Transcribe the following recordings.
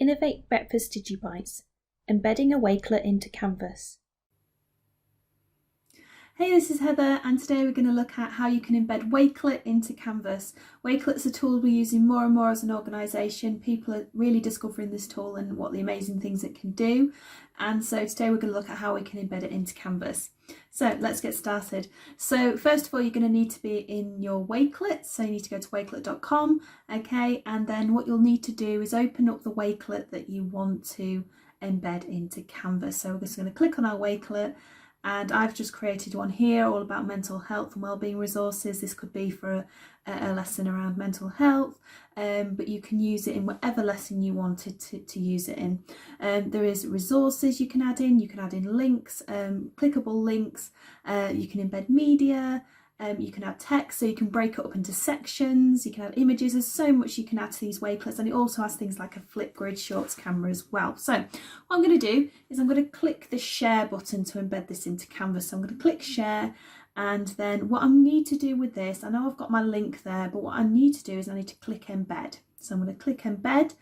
Innovate Breakfast Digibites, Embedding a Wakelet into Canvas. Hey, this is Heather, and today we're going to look at how you can embed Wakelet into Canvas. Wakelet's a tool we're using more and more as an organisation. People are really discovering this tool and what the amazing things it can do. And so today we're going to look at how we can embed it into Canvas. So let's get started. So first of all, you're going to need to be in your Wakelet. So you need to go to wakelet.com, okay? And then what you'll need to do is open up the Wakelet that you want to embed into Canvas. So we're just going to click on our Wakelet. And I've just created one here all about mental health and wellbeing resources. This could be for a lesson around mental health, but you can use it in whatever lesson you wanted to use it in. There is resources you can add in links, clickable links, you can embed media, you can add text, so you can break it up into sections, you can add images. There's so much you can add to these Wakelets, and it also has things like a Flipgrid Shorts camera as well. So what I'm going to do is I'm going to click the share button to embed this into Canvas. So I'm going to click share, and then what I need to do with this, I know I've got my link there, but what I need to do is I need to click embed. So I'm going to click embed,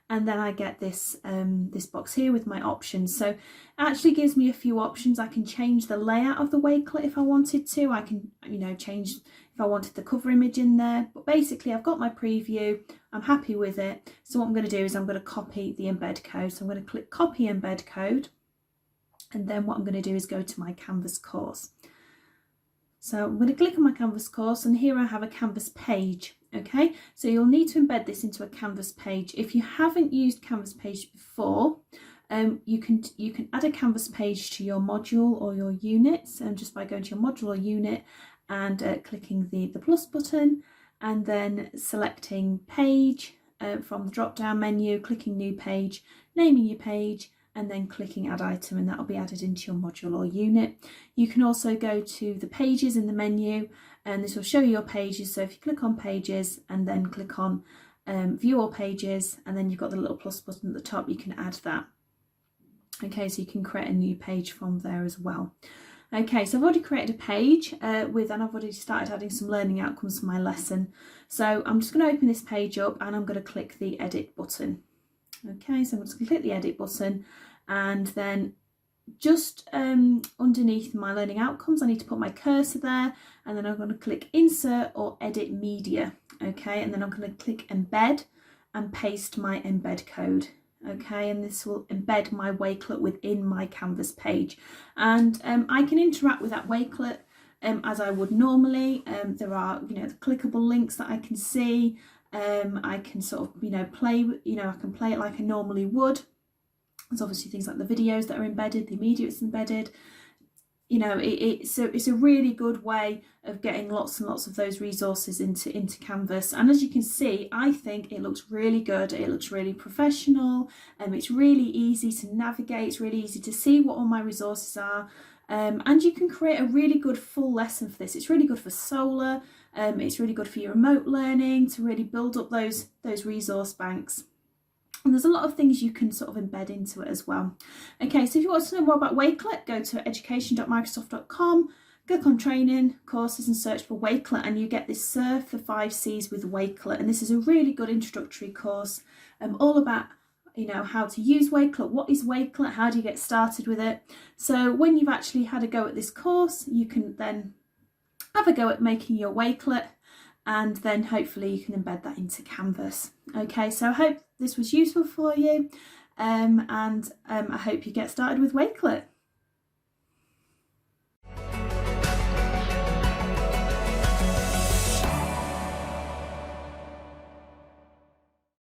and then I get this this box here with my options. So it actually gives me a few options. I can change the layout of the Wakelet if I wanted to. I can, change if I wanted the cover image in there. But basically I've got my preview. I'm happy with it. So what I'm going to do is I'm going to copy the embed code. So I'm going to click copy embed code. And then what I'm going to do is go to my Canvas course. So I'm going to click on my Canvas course, and here I have a Canvas page. Okay, so you'll need to embed this into a Canvas page. If you haven't used Canvas page before, you can add a Canvas page to your module or your units, and just by going to your module or unit and clicking the plus button, and then selecting page from the drop down menu, clicking new page, naming your page, and then clicking add item, and that will be added into your module or unit. You can also go to the pages in the menu, and this will show you your pages. So if you click on pages and then click on view all pages, and then you've got the little plus button at the top, you can add that. Okay, so you can create a new page from there as well. Okay, so I've already created a page and I've already started adding some learning outcomes for my lesson. So I'm just going to open this page up, and I'm going to click the edit button. Okay, so I'm just going to click the edit button, and then just underneath my learning outcomes, I need to put my cursor there, and then I'm going to click insert or edit media. Okay, and then I'm going to click embed and paste my embed code. Okay, and this will embed my Wakelet within my Canvas page, and I can interact with that Wakelet as I would normally. There are the clickable links that I can see. I can sort of play, I can play it like I normally would. There's obviously things like the videos that are embedded, the media that's embedded. It's a really good way of getting lots and lots of those resources into Canvas. And as you can see, I think it looks really good. It looks really professional, and it's really easy to navigate. It's really easy to see what all my resources are. And you can create a really good full lesson for this. It's really good for solar. It's really good for your remote learning, to really build up those resource banks. And there's a lot of things you can sort of embed into it as well. Okay, so if you want to know more about Wakelet, go to education.microsoft.com, click on training, courses, and search for Wakelet, and you get this Surf the 5 C's with Wakelet. And this is a really good introductory course, all about how to use Wakelet, what is Wakelet, how do you get started with it. So when you've actually had a go at this course, you can then have a go at making your Wakelet, and then hopefully you can embed that into Canvas. Okay, so I hope this was useful for you, and I hope you get started with Wakelet.